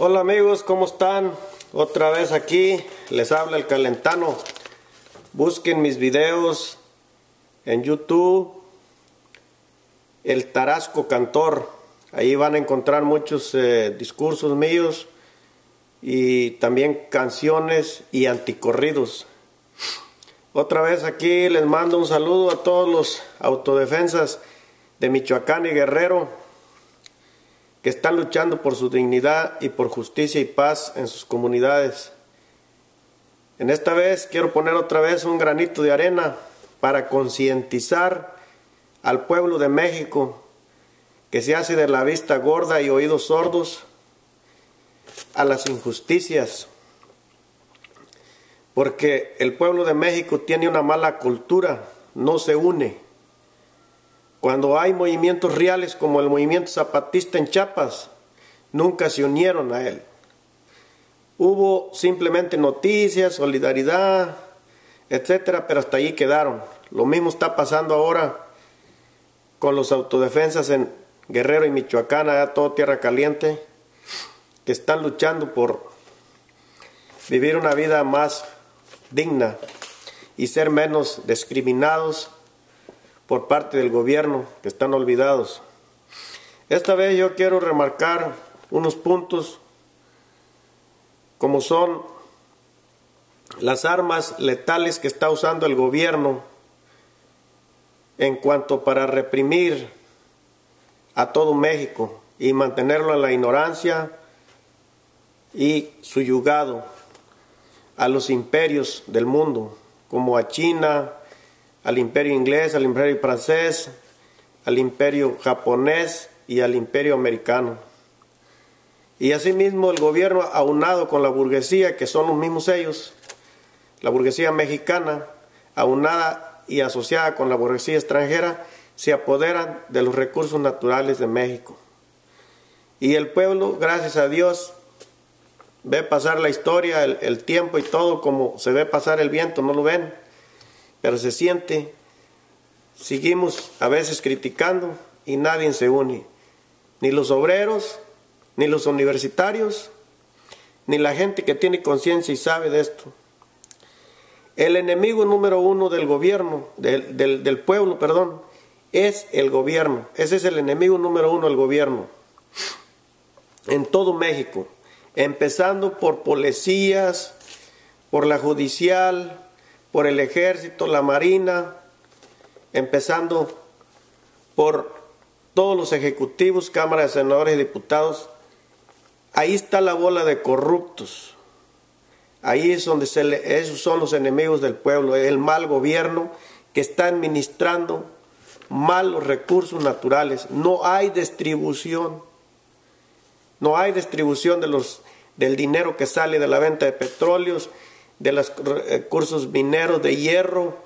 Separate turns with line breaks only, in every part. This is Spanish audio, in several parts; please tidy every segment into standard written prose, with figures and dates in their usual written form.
Hola amigos, ¿cómo están? Otra vez aquí les habla el Calentano. Busquen mis videos en YouTube, el Tarasco Cantor. Ahí van a encontrar muchos discursos míos y también canciones y anticorridos. Otra vez aquí les mando un saludo a todos los autodefensas de Michoacán y Guerrero que están luchando por su dignidad y por justicia y paz en sus comunidades. En esta vez quiero poner otra vez un granito de arena para concientizar al pueblo de México que se hace de la vista gorda y oídos sordos a las injusticias, porque el pueblo de México tiene una mala cultura, no se une. Cuando hay movimientos reales como el movimiento zapatista en Chiapas, nunca se unieron a él. Hubo simplemente noticias, solidaridad, etcétera, pero hasta allí quedaron. Lo mismo está pasando ahora con los autodefensas en Guerrero y Michoacán, allá todo tierra caliente, que están luchando por vivir una vida más digna y ser menos discriminados por parte del gobierno, que están olvidados. Esta vez yo quiero remarcar unos puntos como son las armas letales que está usando el gobierno en cuanto para reprimir a todo México y mantenerlo en la ignorancia y suyugado a los imperios del mundo, como a China, al imperio inglés, al imperio francés, al imperio japonés y al imperio americano. Y asimismo el gobierno, aunado con la burguesía, que son los mismos ellos, la burguesía mexicana, aunada y asociada con la burguesía extranjera, se apoderan de los recursos naturales de México. Y el pueblo, gracias a Dios, ve pasar la historia, el tiempo y todo como se ve pasar el viento, no lo ven, pero se siente. Seguimos a veces criticando y nadie se une, ni los obreros, ni los universitarios, ni la gente que tiene conciencia y sabe de esto. El enemigo número uno del gobierno, del pueblo, perdón, es el gobierno. Ese es el enemigo número uno del gobierno en todo México, empezando por policías, por la judicial, por el ejército, la marina, empezando por todos los ejecutivos, cámaras de senadores y diputados. Ahí está la bola de corruptos. Ahí es donde esos son los enemigos del pueblo, el mal gobierno que está administrando mal los recursos naturales. No hay distribución. No hay distribución del dinero que sale de la venta de petróleos, de los recursos mineros de hierro,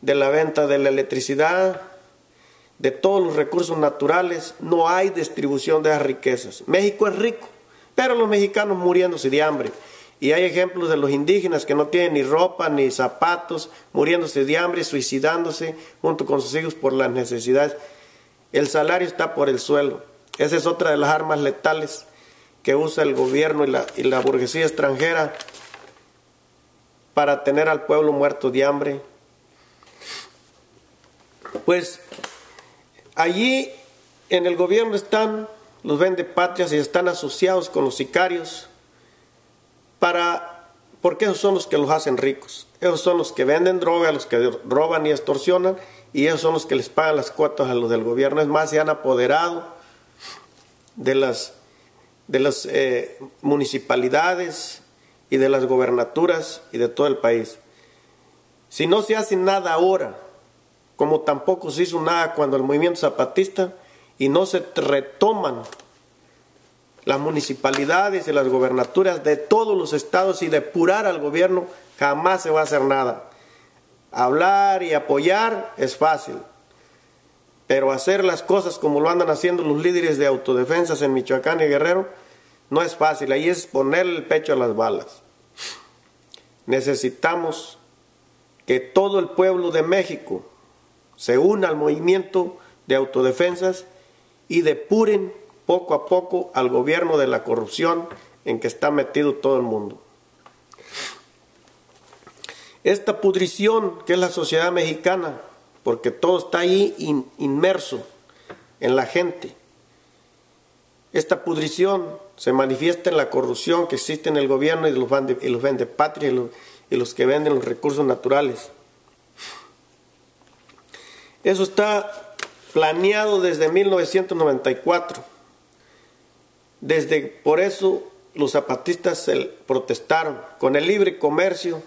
de la venta de la electricidad, de todos los recursos naturales. No hay distribución de las riquezas. México es rico, pero los mexicanos muriéndose de hambre. Y hay ejemplos de los indígenas que no tienen ni ropa ni zapatos, muriéndose de hambre, suicidándose junto con sus hijos por las necesidades. El salario está por el suelo. Esa es otra de las armas letales que usa el gobierno y la burguesía extranjera para tener al pueblo muerto de hambre. Pues allí en el gobierno están los vendepatrias y están asociados con los sicarios porque esos son los que los hacen ricos. Esos son los que venden droga, los que roban y extorsionan, y esos son los que les pagan las cuotas a los del gobierno. Es más, se han apoderado de las municipalidades y de las gobernaturas y de todo el país. Si no se hace nada ahora, como tampoco se hizo nada cuando el movimiento zapatista, y no se retoman las municipalidades y las gobernaturas de todos los estados y depurar al gobierno, jamás se va a hacer nada. Hablar y apoyar es fácil, pero hacer las cosas como lo andan haciendo los líderes de autodefensas en Michoacán y Guerrero no es fácil. Ahí es ponerle el pecho a las balas. Necesitamos que todo el pueblo de México se una al movimiento de autodefensas y depuren poco a poco al gobierno de la corrupción en que está metido todo el mundo. Esta pudrición que es la sociedad mexicana, porque todo está ahí inmerso en la gente. Esta pudrición se manifiesta en la corrupción que existe en el gobierno y los vendepatrias y los que venden los recursos naturales. Eso está planeado desde 1994. Por eso los zapatistas protestaron. Con el libre comercio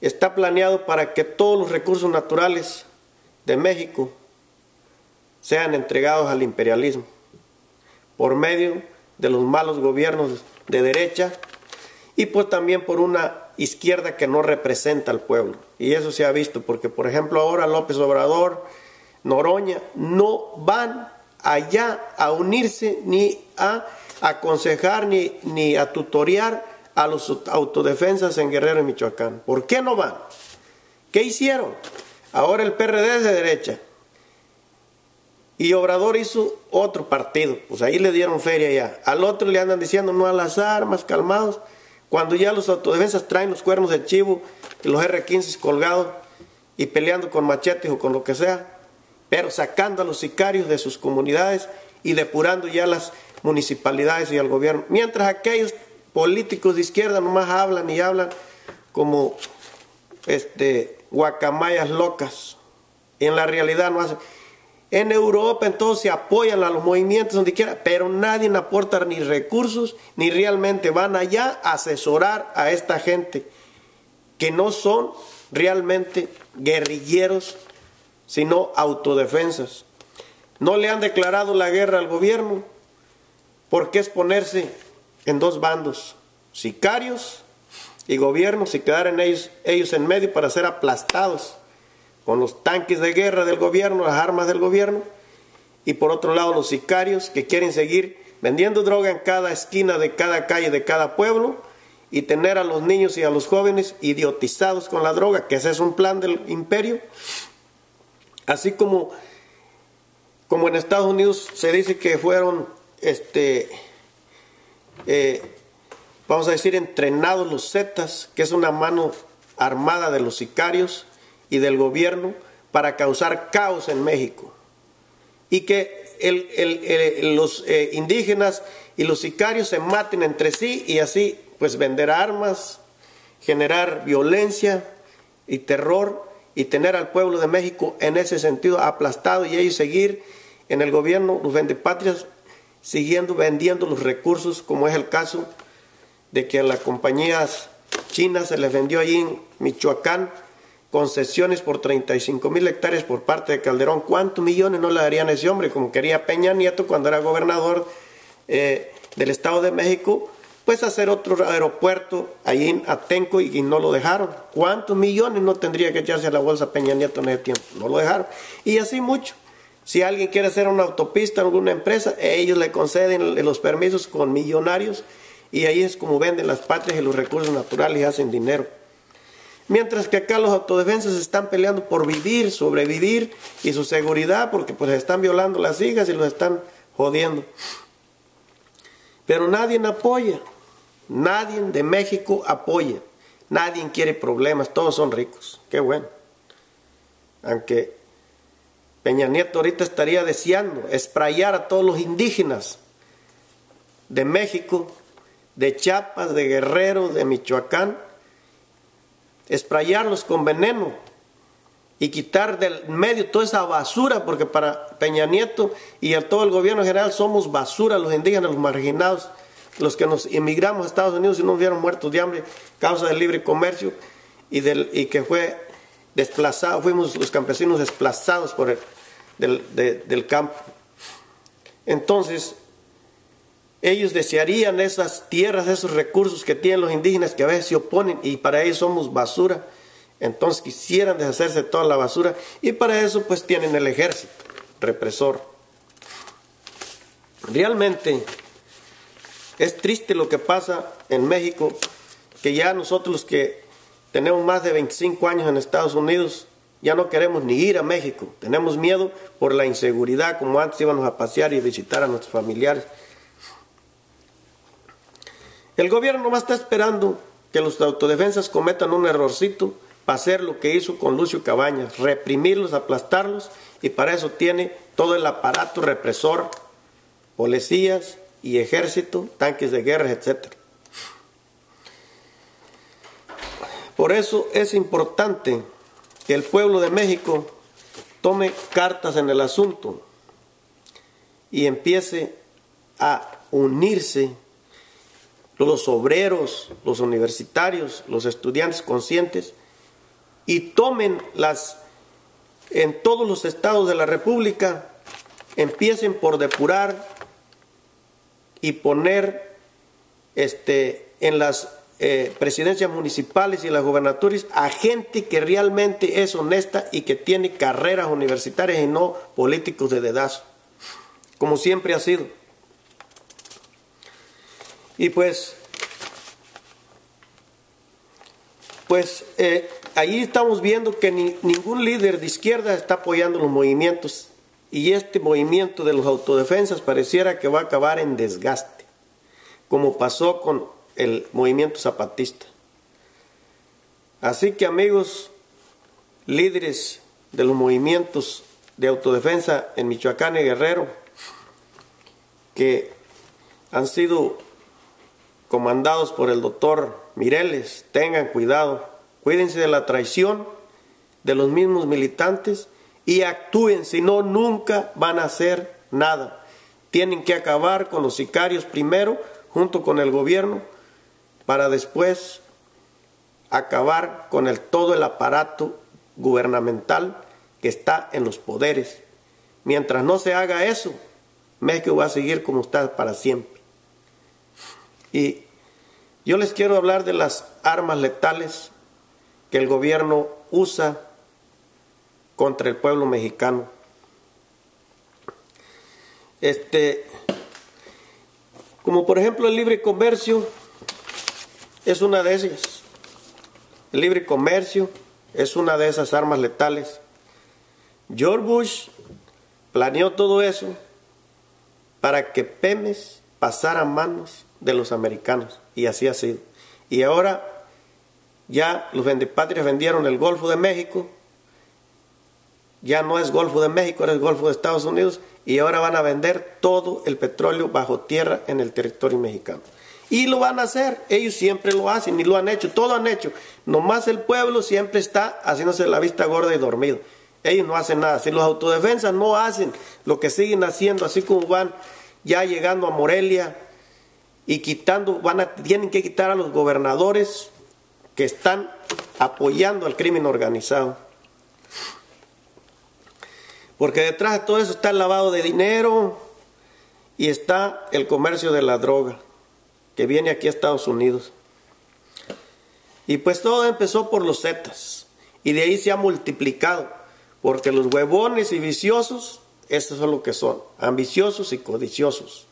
está planeado para que todos los recursos naturales de México sean entregados al imperialismo por medio de los malos gobiernos de derecha y pues también por una izquierda que no representa al pueblo. Y eso se ha visto porque, por ejemplo, ahora López Obrador, Noroña, no van allá a unirse ni a aconsejar ni a tutorear a los autodefensas en Guerrero y Michoacán. ¿Por qué no van? ¿Qué hicieron? Ahora el PRD es de derecha y Obrador hizo otro partido, pues ahí le dieron feria ya. Al otro le andan diciendo no a las armas, calmados, cuando ya los autodefensas traen los cuernos de chivo y los R-15 colgados y peleando con machetes o con lo que sea, pero sacando a los sicarios de sus comunidades y depurando ya las municipalidades y al gobierno. Mientras aquellos políticos de izquierda nomás hablan y hablan como guacamayas locas. Y en la realidad no hacen. En Europa entonces se apoyan a los movimientos donde quiera, pero nadie aporta ni recursos, ni realmente van allá a asesorar a esta gente que no son realmente guerrilleros, sino autodefensas. No le han declarado la guerra al gobierno, porque es ponerse en dos bandos, sicarios y gobiernos, y quedar en ellos en medio para ser aplastados con los tanques de guerra del gobierno, las armas del gobierno, y por otro lado los sicarios que quieren seguir vendiendo droga en cada esquina de cada calle de cada pueblo y tener a los niños y a los jóvenes idiotizados con la droga, que ese es un plan del imperio. Así como en Estados Unidos se dice que fueron vamos a decir entrenados los Zetas, que es una mano armada de los sicarios y del gobierno para causar caos en México, y que los indígenas y los sicarios se maten entre sí y así pues vender armas, generar violencia y terror y tener al pueblo de México en ese sentido aplastado, y ellos seguir en el gobierno, los vendepatrias, siguiendo vendiendo los recursos, como es el caso de que a las compañías chinas se les vendió allí en Michoacán concesiones por 35,000 hectáreas por parte de Calderón. ¿Cuántos millones no le darían a ese hombre? Como quería Peña Nieto cuando era gobernador del Estado de México, pues hacer otro aeropuerto allí en Atenco, y no lo dejaron. ¿Cuántos millones no tendría que echarse a la bolsa Peña Nieto en ese tiempo? No lo dejaron. Y así mucho. Si alguien quiere hacer una autopista en alguna empresa, ellos le conceden los permisos con millonarios, y ahí es como venden las patrias y los recursos naturales y hacen dinero. Mientras que acá los autodefensas están peleando por vivir, sobrevivir y su seguridad, porque pues están violando las hijas y los están jodiendo. Pero nadie apoya, nadie de México apoya, nadie quiere problemas, todos son ricos, qué bueno. Aunque Peña Nieto ahorita estaría deseando esprayar a todos los indígenas de México, de Chiapas, de Guerrero, de Michoacán, esprayarlos con veneno y quitar del medio toda esa basura, porque para Peña Nieto y a todo el gobierno en general somos basura, los indígenas, los marginados, los que nos emigramos a Estados Unidos y no hubieran muertos de hambre, causa del libre comercio y que fue desplazado, fuimos los campesinos desplazados por del campo. Entonces ellos desearían esas tierras, esos recursos que tienen los indígenas, que a veces se oponen, y para ellos somos basura. Entonces quisieran deshacerse de toda la basura, y para eso pues tienen el ejército represor. Realmente es triste lo que pasa en México, que ya nosotros los que tenemos más de 25 años en Estados Unidos ya no queremos ni ir a México. Tenemos miedo por la inseguridad, como antes íbamos a pasear y visitar a nuestros familiares. El gobierno nomás está esperando que los autodefensas cometan un errorcito para hacer lo que hizo con Lucio Cabañas, reprimirlos, aplastarlos, y para eso tiene todo el aparato represor, policías y ejército, tanques de guerra, etc. Por eso es importante que el pueblo de México tome cartas en el asunto y empiece a unirse los obreros, los universitarios, los estudiantes conscientes, y tomen en todos los estados de la República, empiecen por depurar y poner en las presidencias municipales y las gubernaturas a gente que realmente es honesta y que tiene carreras universitarias y no políticos de dedazo, como siempre ha sido. Y pues ahí estamos viendo que ningún líder de izquierda está apoyando los movimientos, y este movimiento de los autodefensas pareciera que va a acabar en desgaste, como pasó con el movimiento zapatista. Así que, amigos, líderes de los movimientos de autodefensa en Michoacán y Guerrero, que han sido comandados por el doctor Mireles, tengan cuidado, cuídense de la traición de los mismos militantes y actúen, si no, nunca van a hacer nada. Tienen que acabar con los sicarios primero, junto con el gobierno, para después acabar con todo el aparato gubernamental que está en los poderes. Mientras no se haga eso, México va a seguir como está para siempre. Y yo les quiero hablar de las armas letales que el gobierno usa contra el pueblo mexicano. Como por ejemplo el libre comercio es una de ellas. El libre comercio es una de esas armas letales. George Bush planeó todo eso para que Pemex pasara a manos de los americanos, y así ha sido. Y ahora ya los vendepatrias vendieron el Golfo de México, ya no es Golfo de México, ahora es Golfo de Estados Unidos, y ahora van a vender todo el petróleo bajo tierra en el territorio mexicano. Y lo van a hacer, ellos siempre lo hacen y lo han hecho, todo han hecho. Nomás el pueblo siempre está haciéndose la vista gorda y dormido. Ellos no hacen nada. Si los autodefensas no hacen lo que siguen haciendo, así como van ya llegando a Morelia y tienen que quitar a los gobernadores que están apoyando al crimen organizado. Porque detrás de todo eso está el lavado de dinero y está el comercio de la droga que viene aquí a Estados Unidos. Y pues todo empezó por los Zetas, y de ahí se ha multiplicado, porque los huevones y viciosos, esos son lo que son, ambiciosos y codiciosos.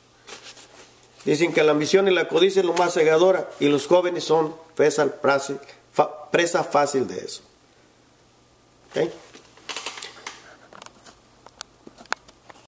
Dicen que la ambición y la codicia es lo más cegadora, y los jóvenes son presa fácil de eso. ¿Okay?